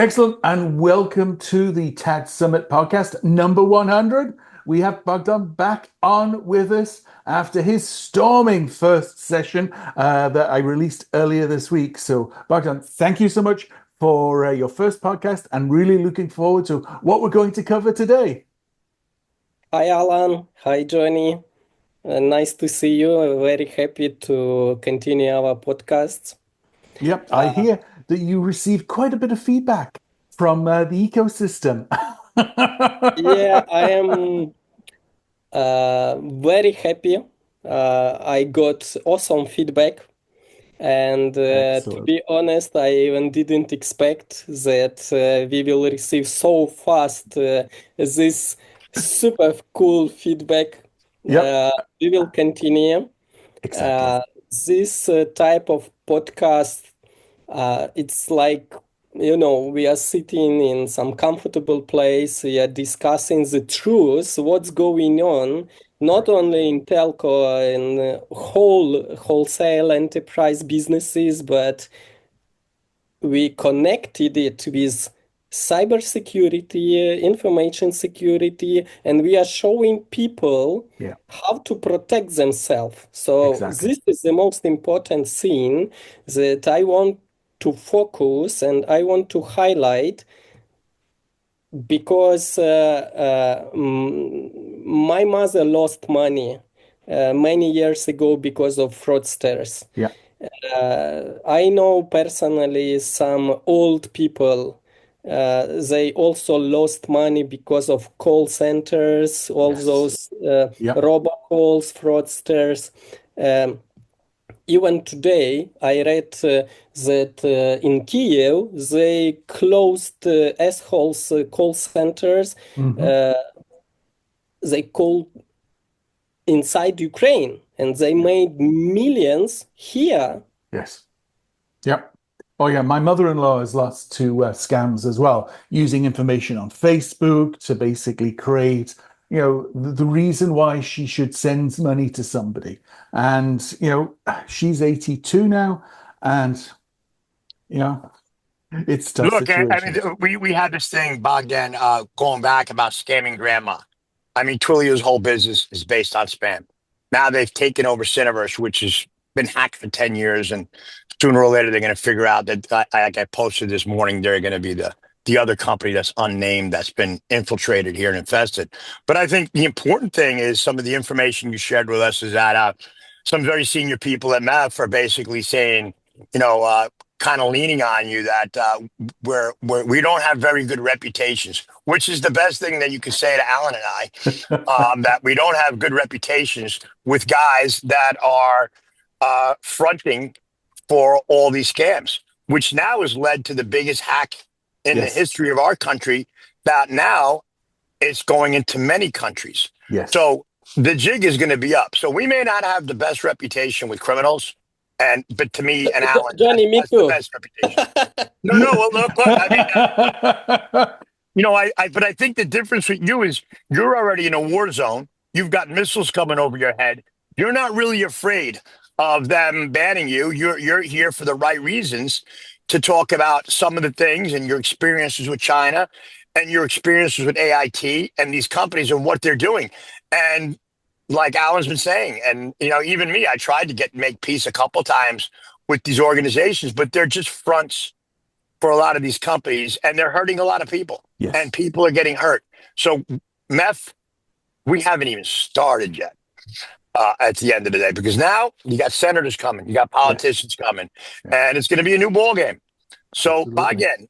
Excellent, and welcome to the TADSummit podcast number 100. We have Bogdan back on with us after his storming first session that I released earlier this week. So, Bogdan, thank you so much for your first podcast, and really looking forward to what we're going to cover today. Hi, Alan. Hi, Johnny. Nice to see you. Very happy to continue our podcast. Yep, I Uh, hear that you received quite a bit of feedback from the ecosystem. yeah, I am very happy. I got awesome feedback. And to Excellent. be honest, I even didn't expect that we will receive so fast this super cool feedback. Yep, We will continue. exactly. Uh, this type of podcast, it's like, we are sitting in some comfortable place, we are discussing the truth, what's going on, not Correct. only in telco and wholesale enterprise businesses, but we connected it with cybersecurity, information security, and we are showing people Yeah, how to protect themselves. So exactly. this is the most important thing that I want to focus and I want to highlight because my mother lost money many years ago because of fraudsters. Yeah. I know personally some old people. They also lost money because of call centers, all Yes. those Yep. robocalls, fraudsters. Um, Even today, I read that in Kiev they closed assholes call centers. Hmm. Uh, they called inside Ukraine, and they Yeah. made millions here. Yes. Yep. Oh, yeah. My mother-in-law has lost to scams as well, using information on Facebook to basically create, the reason why she should send money to somebody. And, she's 82 now, and, you know, it's tough Look, I mean, situations. we had this thing, Bogdan, going back about scamming grandma. I mean, Twilio's whole business is based on spam. Now they've taken over Cineverse, which has been hacked for 10 years. And sooner or later, they're going to figure out that, like I posted this morning, they're going to be the other company that's unnamed that's been infiltrated here and infested. But I think the important thing is some of the information you shared with us is that some very senior people at MEF are basically saying, you know, uh, kind of leaning on you that we don't have very good reputations, which is the best thing that you could say to Alan and I, that we don't have good reputations with guys that are fronting for all these scams, which now has led to the biggest hack in the Yes. history of our country. That now it's going into many countries. Yes. So the jig is going to be up. So we may not have the best reputation with criminals, but to me and Alan, Johnny, me that's the too. best reputation. No, no. Well, look. I mean, but I think the difference with you is you're already in a war zone. You've got missiles coming over your head. You're not really afraid of them banning you. You're here for the right reasons to talk about some of the things and your experiences with China and your experiences with AIT and these companies and what they're doing. And like Alan's been saying, and even me, I tried to make peace a couple times with these organizations, but they're just fronts for a lot of these companies, and they're hurting a lot of people, and Yes. people are getting hurt. So, meth, we haven't even started yet. At the end of the day, because now you got senators coming, you got Yes. politicians coming, Yeah. and it's going to be a new ball game. So, Absolutely. again,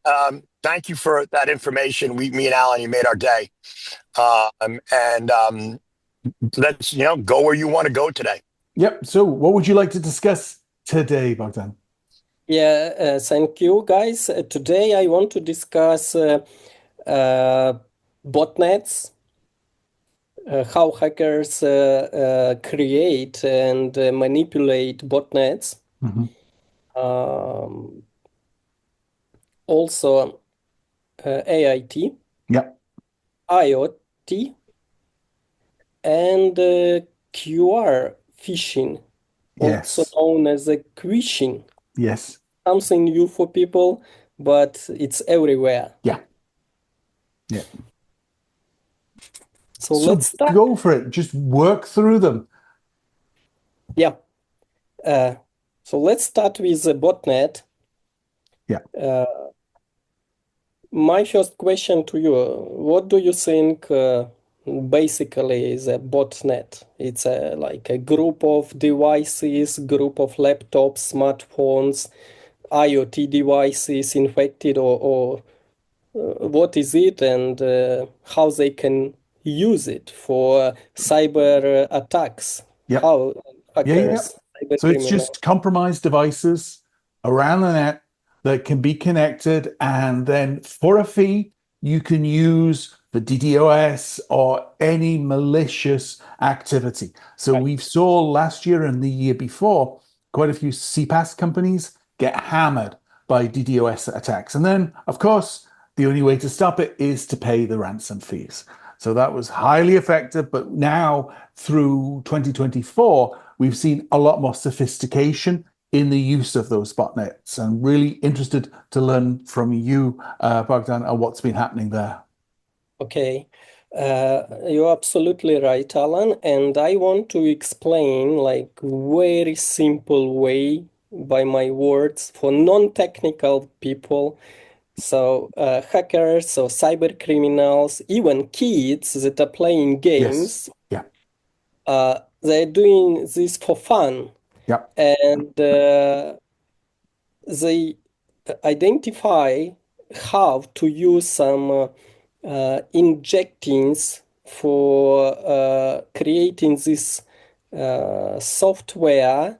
thank you for that information. Me and Alan, you made our day, and let's go where you want to go today. Yep. So, what would you like to discuss today, Bogdan? Yeah, thank you, guys. Today I want to discuss uh, botnets, how hackers create and manipulate botnets. Hmm. Um, Also, AIT, Yep. IoT, and QR phishing, also Yes. known as a quishing. Yes. Something new for people, but it's everywhere. Yeah. Yeah. So So let's start. go for it. Just work through them. Yeah. So let's start with the botnet. Yeah. My first question to you, what do you think basically is a botnet? It's like a group of devices, group of laptops, smartphones, IoT devices infected, or what is it, and how they can use it for cyber attacks? Yeah. How Yeah. hackers, cyber So it's criminals. just compromised devices around the net that can be connected, and then for a fee, you can use the DDoS or any malicious activity. So Right. we saw last year and the year before quite a few CPaaS companies get hammered by DDoS attacks. And then, of course, the only way to stop it is to pay the ransom fees. So that was highly effective. But now, through 2024, we've seen a lot more sophistication in the use of those botnets. I'm really interested to learn from you, Bogdan, on what's been happening there. Okay, you're absolutely right, Alan. And I want to explain like very simple way by my words for non-technical people. So hackers or cyber criminals, even kids that are playing Yes. games, Yeah. they're doing this for fun. Yeah. And they identify how to use some injectings for creating this software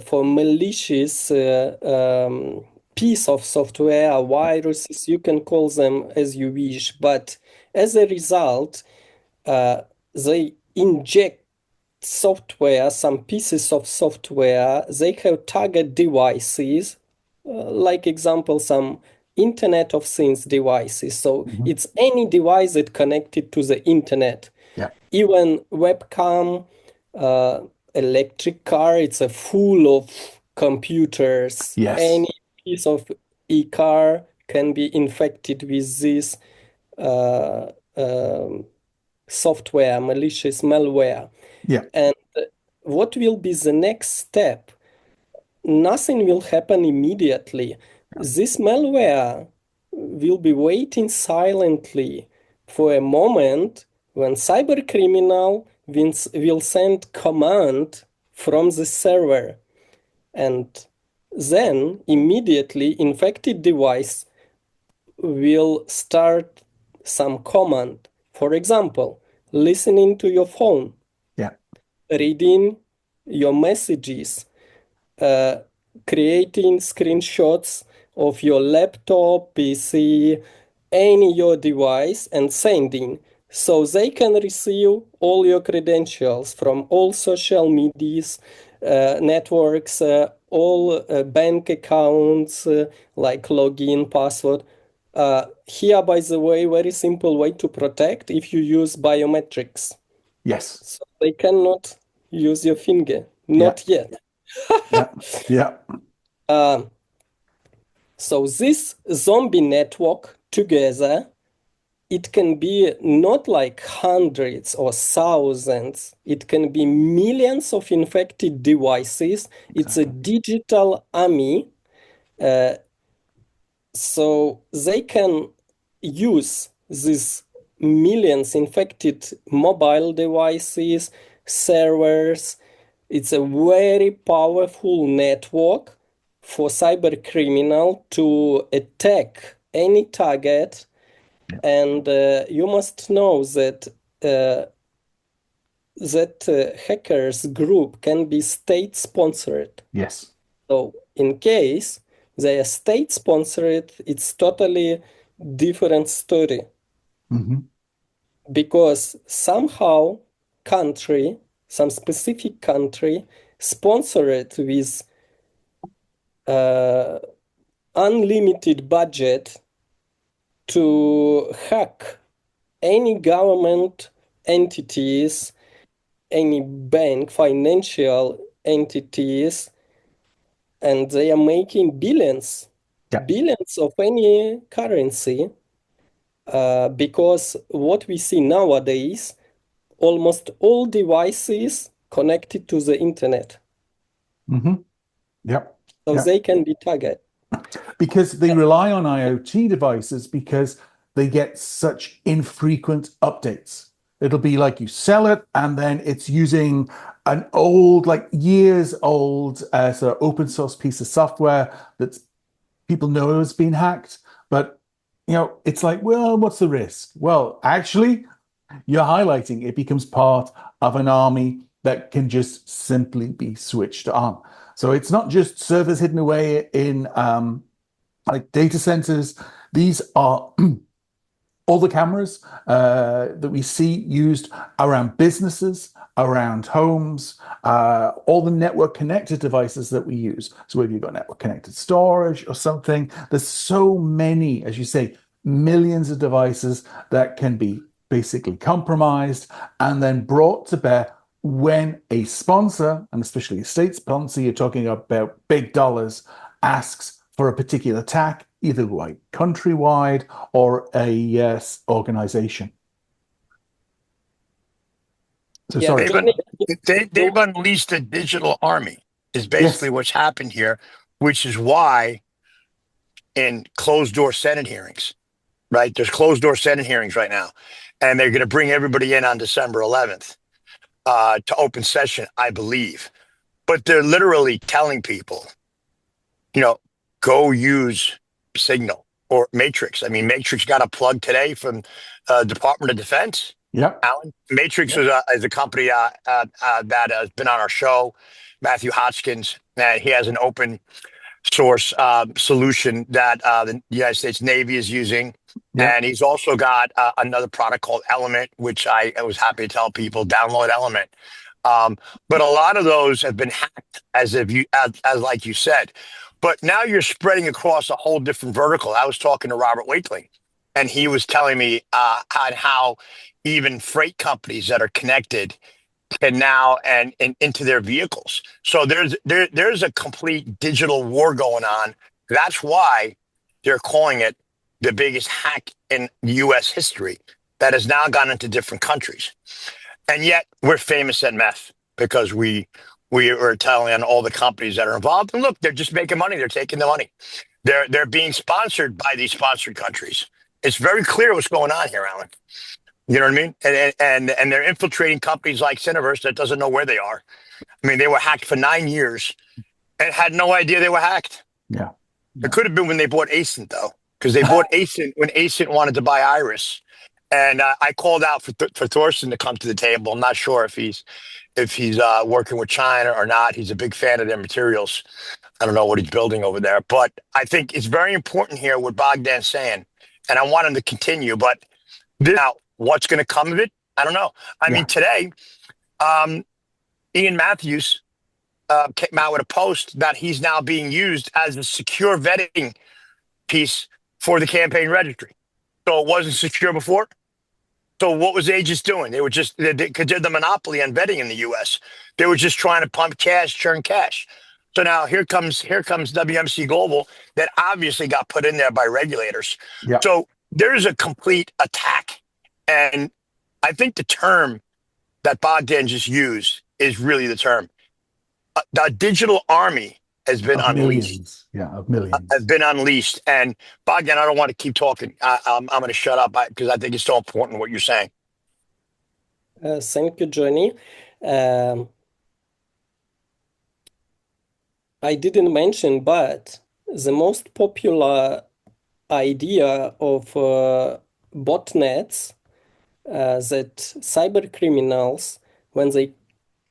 for malicious piece of software, viruses, you can call them as you wish. But as a result, they inject software, some pieces of software, they have target devices, like example, some Internet of Things devices. So Mhm. it's any device that connected to the internet, Yeah. even webcam, uh, electric car. It's a full of computers. Yes. Any piece of e-car can be infected with this uh, um, software, malicious malware. Yeah. And what will be the next step? Nothing will happen immediately. This malware will be waiting silently for a moment when cyber criminal will send command from the server, and then immediately infected device will start some command. For example, listening to your phone, Yeah. reading your messages, uh, creating screenshots of your laptop, PC, any your device, and sending. So they can receive all your credentials from all social medias, networks, all bank accounts, like login, password. Here, by the way, very simple way to protect if you use biometrics. Yes. So they cannot use your finger, Yeah. not yet. Yeah. Yeah. So this zombie network together, it can be not like hundreds or thousands. It can be millions of infected devices. It's a Exactly. digital army. So they can use these millions infected mobile devices, servers. It's a very powerful network for cyber criminal to attack any target. Yeah. And you must know that hackers group can be state sponsored. Yes. So in case they are state sponsored, it's totally different story, Hmm. because somehow country, some specific country, sponsor it with uh, unlimited budget to hack any government entities, any bank, financial entities, and they are making billions. Yeah. billions of any currency, because what we see nowadays, almost all devices connected to the internet, Hmm. Yep. so Yeah. they can be targeted. Because they rely on IoT devices because they get such infrequent updates. It'll be like you sell it and then it's using an old, like years old, sort of open source piece of software that people know has been hacked. But, it's like, well, what's the risk? Well, actually, you're highlighting it becomes part of an army that can just simply be switched on. So it's not just servers hidden away in like data centers. These are all the cameras that we see used around businesses, around homes, all the network connected devices that we use. So whether you've got network connected storage or something, there's so many, as you say, millions of devices that can be basically compromised and then brought to bear when a sponsor, and especially a state sponsor, you're talking about big dollars, asks for a particular attack, either like countrywide or a organization. So Yeah, sorry. Johnny, They've unleashed a digital army, is basically Yes. what's happened here, which is why in closed door Senate hearings, right? There's closed door Senate hearings right now, and they're going to bring everybody in on December 11th to open session, I believe. But they're literally telling people, you know, go use Signal or Matrix. I mean, Matrix got a plug today from Department of Defense. Yep. Alan, Matrix Yep. is a company that has been on our show. Matthew Hotchkins, and he has an open source solution that the United States Navy is using. Yep. And he's also got another product called Element, which I was happy to tell people download Element. But a lot of those have been hacked, as like you said. But now you're spreading across a whole different vertical. I was talking to Robert Wakeling, and he was telling me how even freight companies that are connected can now and into their vehicles. So there's a complete digital war going on. That's why they're calling it the biggest hack in U.S. history that has now gone into different countries. And yet we're famous at meth because we are telling all the companies that are involved. And look, they're just making money. They're taking the money. They're being sponsored by these sponsored countries. It's very clear what's going on here, Alan. You know what I mean? And they're infiltrating companies like Cineverse that doesn't know where they are. I mean, they were hacked for 9 years and had no idea they were hacked. Yeah. It could have been when they bought Ascent, though, because they bought Ascent when Ascent wanted to buy Iris. And I called out for Thorsten to come to the table. I'm not sure if he's working with China or not. He's a big fan of their materials. I don't know what he's building over there, but I think it's very important here what Bogdan's saying, and I want him to continue. But now, what's going to come of it? I don't know. I mean, today, Ian Matthews came out with a post that he's now being used as a secure vetting piece for the campaign registry. So it wasn't secure before. So what was they just doing? They were just because they're the monopoly on betting in the U.S. They were just trying to pump cash, churn cash. So now here comes WMC Global that obviously got put in there by regulators. Yeah. So there's a complete attack, and I think the term that Bogdan just used is really the term. The digital army has been Of unleashed. millions. Yeah. Of millions. Has been unleashed. And Bogdan, I don't want to keep talking. I'm going to shut up because I think it's so important what you're saying. Thank you, Johnny. I didn't mention, but the most popular idea of botnets, that cyber criminals, when they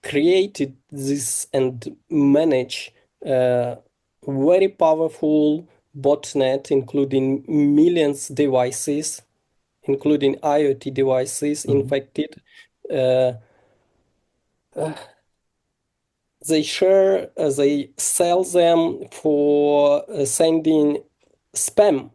created this and manage very powerful botnet, including millions devices, including IoT devices infected, they sell them for sending spam.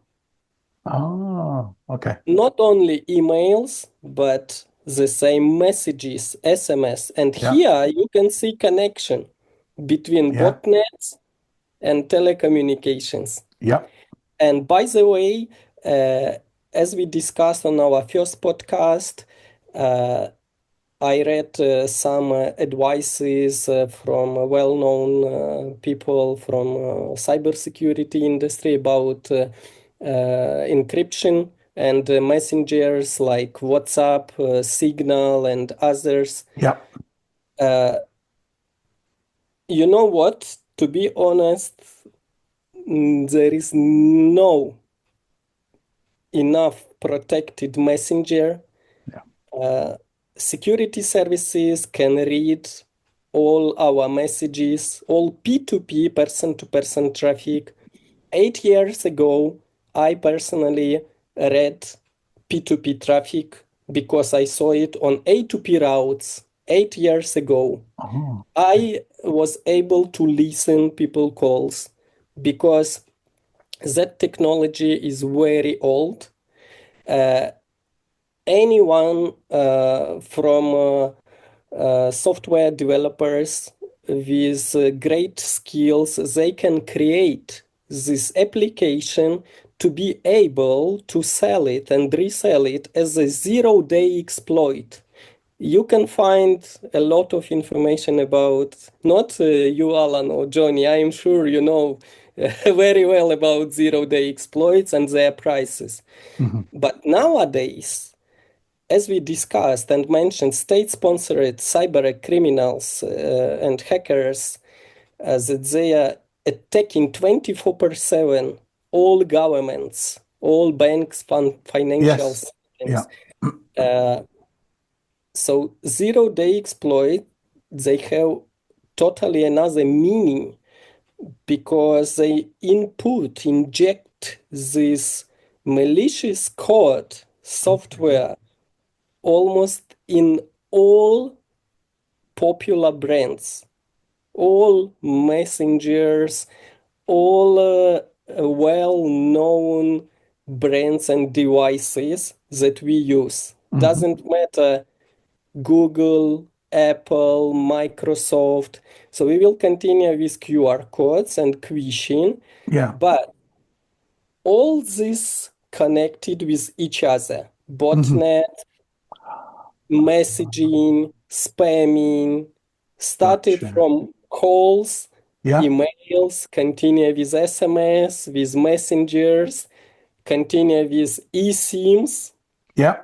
Oh, okay. Not only emails, but the same messages, SMS. And Yeah. here you can see connection between Yeah. botnets and telecommunications. Yeah. And by the way, as we discussed on our first podcast, I read some advices from well-known people from cybersecurity industry about encryption and messengers like WhatsApp, Signal, and others. Yeah. You know what? To be honest, there is no enough protected messenger. Yeah. Security services can read all our messages, all P2P, person-to-person traffic. 8 years ago, I personally read P2P traffic because I saw it on A2P routes 8 years ago. Oh. I was able to listen people calls because that technology is very old. Anyone from software developers with great skills, they can create this application to be able to sell it and resell it as a zero-day exploit. You can find a lot of information about, not you, Alan or Johnny, I am sure you know very well about zero-day exploits and their prices. Mhm. But nowadays, as we discussed and mentioned, state-sponsored cyber criminals and hackers, that they are attacking 24/7 all governments, all banks, financial Yes. Yeah. systems. So zero-day exploit, they have totally another meaning because they inject this malicious code software almost in all popular brands, all messengers, all well-known brands and devices that we use. Mhm. Doesn't matter Google, Apple, Microsoft. So we will continue with QR codes and phishing, Yeah. but all this connected with each other. Mhm. Botnet, messaging, spamming, started Gotcha. from calls, Yeah. emails, continue with SMS, with messengers, continue with eSIMs. Yeah.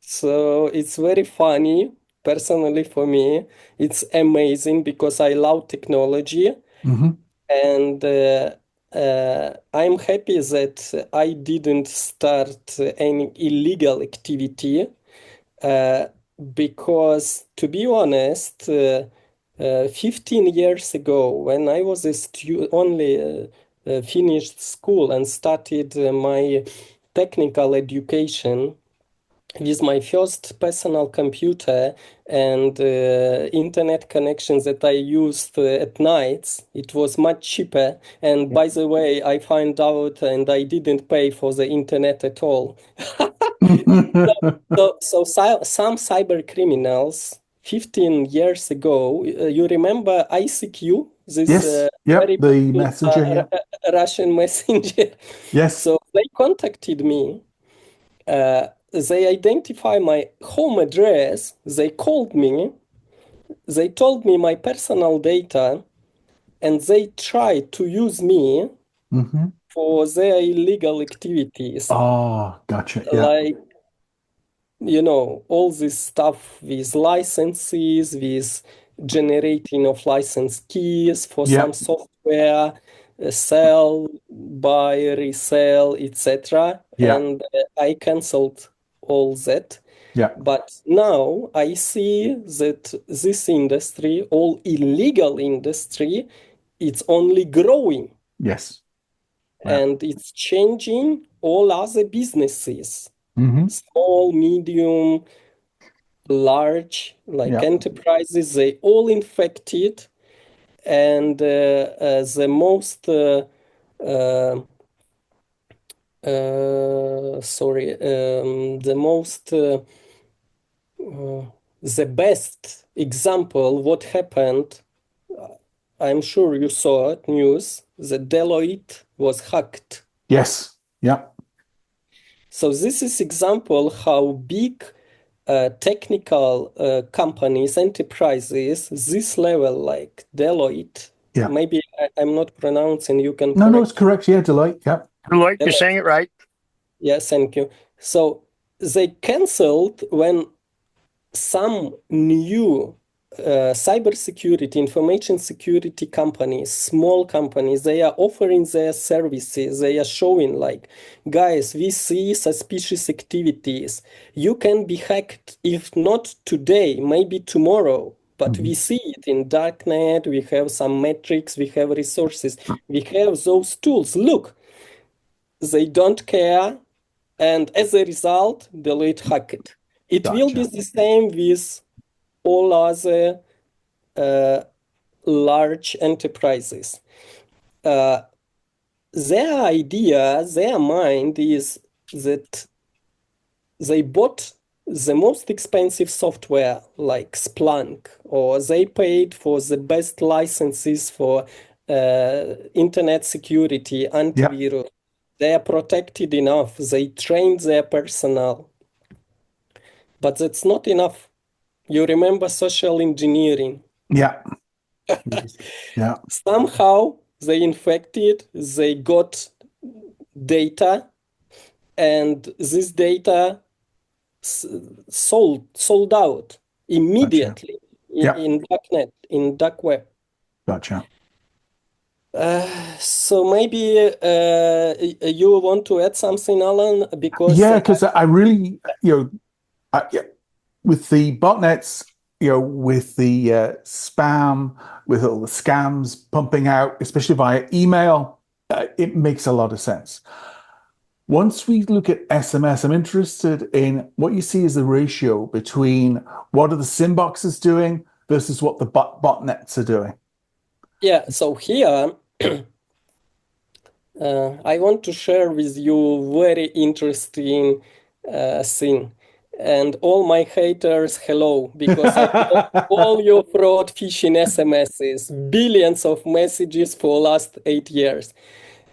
So it's very funny, personally for me. It's amazing because I love technology Mhm. and I'm happy that I didn't start any illegal activity uh, because, to be honest, 15 years ago, when I was only finished school and started my technical education, with my first personal computer and internet connections that I used at nights, it was much cheaper. And by the way, I found out and I didn't pay for the internet at all. Some cyber criminals 15 years ago, you remember ICQ, this Yes. Yep. very The popular messenger. Yeah. Russian messenger. Yes. So they contacted me. They identify my home address. They called me. They told me my personal data, and they tried to use me Mhm. for their illegal activities, Oh, gotcha. Yeah. like all this stuff with licenses, with generating of license keys for Yeah. some software, sell, buy, resell, etc. Yeah. And I canceled all that. Yeah. But now I see that this industry, all illegal industry, it's only growing Yes. Yeah. and it's changing all other businesses, Mhm. small, medium, large, like Yeah. enterprises, they all infected. And the most, sorry, the most the best example what happened, I'm sure you saw it, news, that Deloitte was hacked. Yes. Yeah. So this is example how big technical companies, enterprises, this level like Deloitte, Yeah. maybe I'm not pronouncing, you can No, correct. it's correct. Yeah, Delight. Yeah. Like you're Deloitte. saying it right. Yes, thank you. So they canceled when some new cybersecurity, information security companies, small companies, they are offering their services. They are showing like, guys, we see suspicious activities. You can be hacked, if not today, maybe tomorrow. But we see it in darknet. We have some metrics. We have resources. We have those tools. Look, they don't care. And as a result, Deloitte hacked. It will be Gotcha. the same with all other large enterprises. Their idea, their mind is that they bought the most expensive software like Splunk, or they paid for the best licenses for internet security, Yeah. antivirus. They are protected enough. They trained their personnel. But that's not enough. You remember social engineering. Yeah. Yeah. Somehow they infected, they got data, and this data sold out Gotcha. immediately Yeah. in darknet, in dark web. Gotcha. So maybe you want to add something, Alan, because Yeah, because I really, yeah, with the botnets, with the spam, with all the scams pumping out, especially via email, it makes a lot of sense. Once we look at SMS, I'm interested in what you see as the ratio between what are the SIM boxes doing versus what the botnets are doing. yeah, so here I want to share with you very interesting thing. And all my haters, hello, because I know all your fraud phishing SMSs, billions of messages for last 8 years.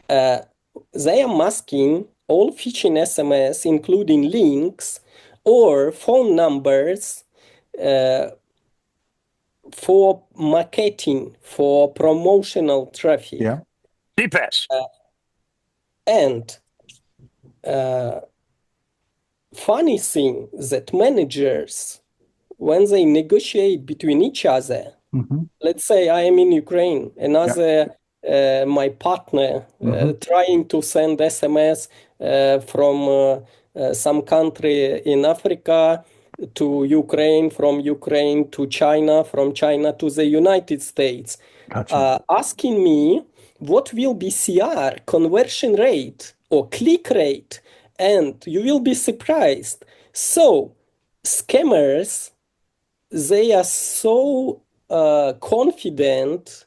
They are masking all phishing SMS, including links or phone numbers, for marketing, for promotional traffic. Yeah. DPS. And funny thing that managers, when they negotiate between each other, Hmm. let's say I am in Ukraine, Yeah. another my partner trying to send SMS from some country in Africa to Ukraine, from Ukraine to China, from China to the United States, Gotcha. asking me what will be CR, conversion rate, or click rate, and you will be surprised. So, scammers, they are so confident,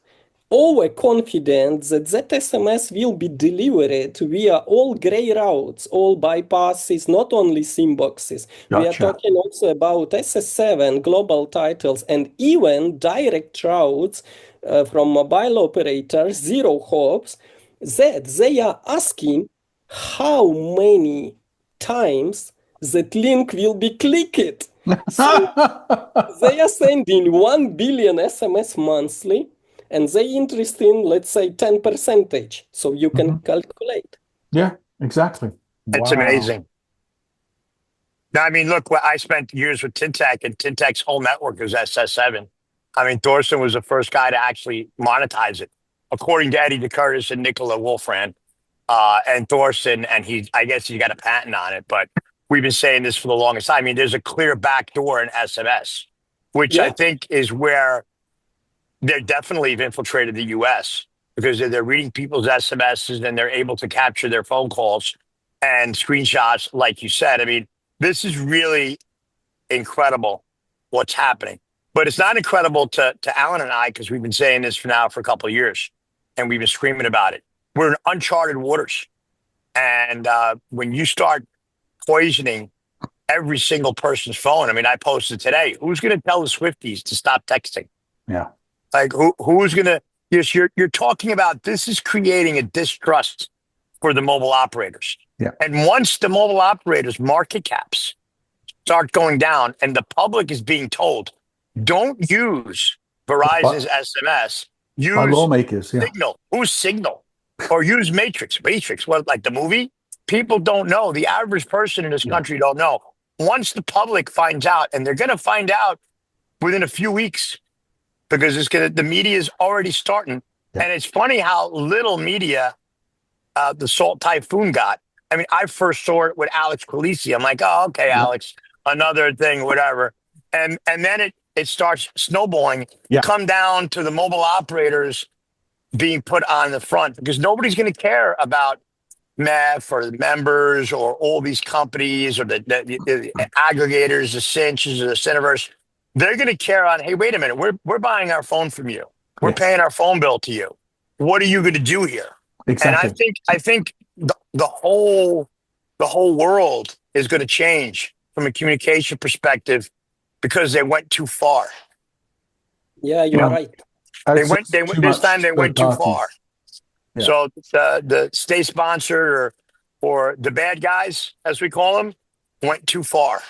overconfident that that SMS will be delivered via all gray routes, all bypasses, not only SIM boxes. We are Gotcha. talking also about SS7, global titles, and even direct routes from mobile operators, zero hops, that they are asking how many times that link will be clicked. So they are sending 1 billion SMS monthly, and they interest in, let's say, 10 percentage. So you can Mhm. calculate. Yeah, exactly. It's Wow. amazing. Now, I mean, look, I spent years with Tintec, and Tintec's whole network was SS7. I mean, Thorson was the first guy to actually monetize it, according to Eddie DeCurtis and Nicola Wolfran. And Thorson, and I guess he got a patent on it, but we've been saying this for the longest time. I mean, there's a clear backdoor in SMS, which I Yeah. think is where they're definitely have infiltrated the US, because they're reading people's SMSs and they're able to capture their phone calls and screenshots, like you said. I mean, this is really incredible what's happening. But it's not incredible to Alan and I, because we've been saying this for a couple of years and we've been screaming about it. We're in uncharted waters. And when you start poisoning every single person's phone, I mean, I posted today, who's going to tell the Swifties to stop texting? Yeah. Like who's going to, yes, you're talking about, this is creating a distrust for the mobile operators. Yeah. And once the mobile operators' market caps start going down and the public is being told, don't use Verizon's SMS, By use lawmakers, yeah. Signal, who's Signal, or use Matrix. Matrix, what, like the movie? People don't know. The average person in this country don't know. Once the public finds out, and they're going to find out within a few weeks, because the media is already starting. Yeah. And it's funny how little media the Salt Typhoon got. I mean, I first saw it with Alex Polisi. I'm like, oh, okay, Alex, another thing, whatever. And then it starts snowballing, come down to the mobile operators being put on the front, because nobody's going to care about MEF or the members or all these companies or the aggregators, the Cinches or the Cineverse. They're going to care on, hey, wait a minute, we're buying our phone from you. We're paying our phone bill to you. What are you going to do here? Exactly. And I think the whole world is going to change from a communication perspective because they went too far. Yeah, you're right. They went this time they went too far. Yeah. So the state sponsored or the bad guys, as we call them, went too far.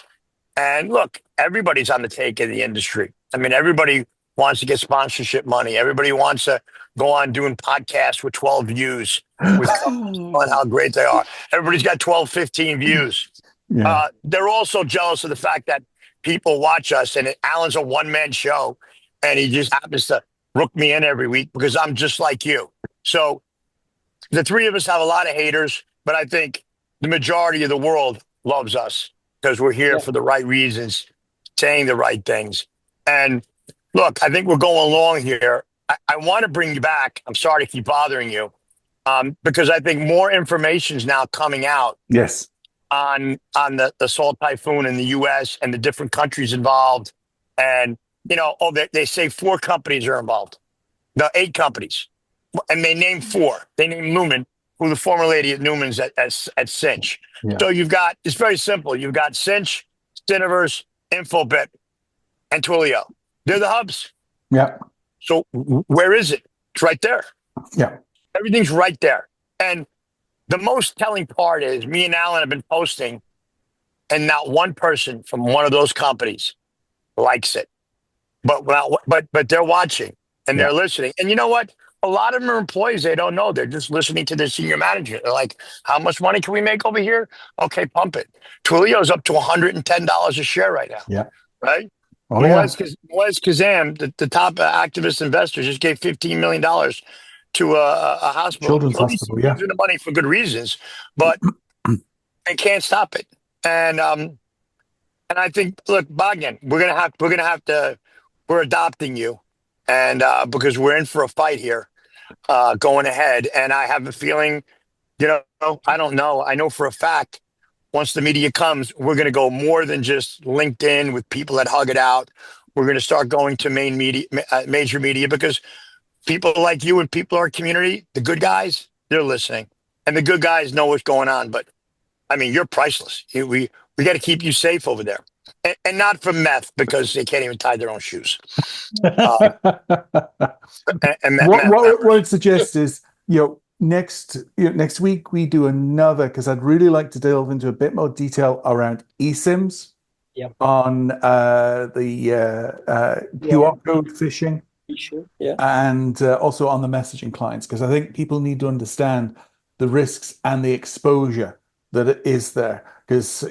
And look, everybody's on the take in the industry. I mean, everybody wants to get sponsorship money. Everybody wants to go on doing podcasts with 12 views with on how great they are. Everybody's got 12, 15 views. Yeah. They're also jealous of the fact that people watch us, and Alan's a one-man show, and he just happens to rook me in every week because I'm just like you. So the three of us have a lot of haters, but I think the majority of the world loves us because we're here for the right reasons, saying the right things. And look, I think we're going along here. I want to bring you back. I'm sorry to keep bothering you, because I think more information is now coming out. Yes. On the Salt Typhoon in the U.S. and the different countries involved. And, they say 4 companies are involved. No, 8 companies. And they name 4. They name Newman, who the former lady at Newman's at Cinch. Yeah. So it's very simple. You've got Cinch, Cineverse, Infobit, and Twilio. They're the hubs. Yeah. So where is it? It's right there. Yeah. Everything's right there. And the most telling part is me and Alan have been posting, and not one person from one of those companies likes it. But they're watching and they're listening. And you know what? A lot of them are employees. They don't know. They're just listening to their senior manager. They're like, how much money can we make over here? Okay, pump it. Twilio's up to $110 a share right now. Yeah. Right? Oh, Moaz Kazam, the top activist investor, just gave $15 million to a hospital. Children's hospital, yeah. Using the money for good reasons, but they can't stop it. And I think, look, Bogdan, we're adopting you, and because we're in for a fight here, going ahead. And I have a feeling, I don't know. I know for a fact, once the media comes, we're going to go more than just LinkedIn with people that hug it out. We're going to start going to major media, because people like you and people in our community, the good guys, they're listening, and the good guys know what's going on. But I mean, you're priceless. We got to keep you safe over there, and not from meth, because they can't even tie their own shoes. What I'd suggest is, next week we do another, because I'd really like to delve into a bit more detail around eSIMs on the QR code phishing. And also on the messaging clients, because I think people need to understand the risks and the exposure that it is there. Because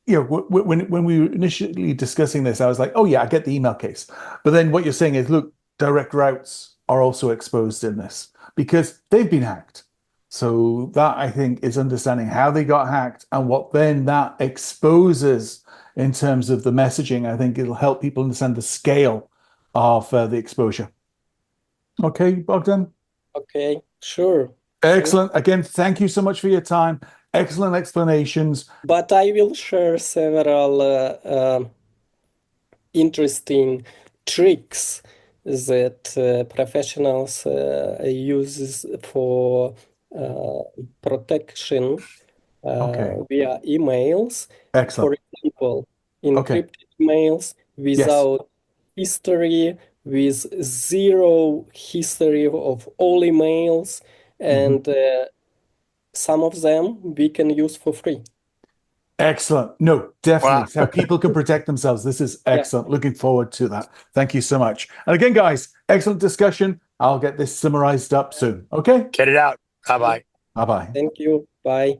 when we were initially discussing this, I was like, oh yeah, I get the email case. But then what you're saying is, look, direct routes are also exposed in this because they've been hacked. So that, I think, is understanding how they got hacked and what then that exposes in terms of the messaging. I think it'll help people understand the scale of the exposure. Okay, Bogdan? Okay, sure. Excellent. Again, thank you so much for your time. Excellent explanations. But I will share several interesting tricks that professionals use for protection via emails. Excellent. For example, encrypted emails without history, with 0 history of all emails, and some of them we can use for free. Excellent. No, definitely. Well, It's how people can protect themselves. This is Yeah. excellent. Looking forward to that. Thank you so much. And again, guys, excellent discussion. I'll get this summarized up soon. Okay. get it out. Bye bye. Bye bye. Thank you. Bye.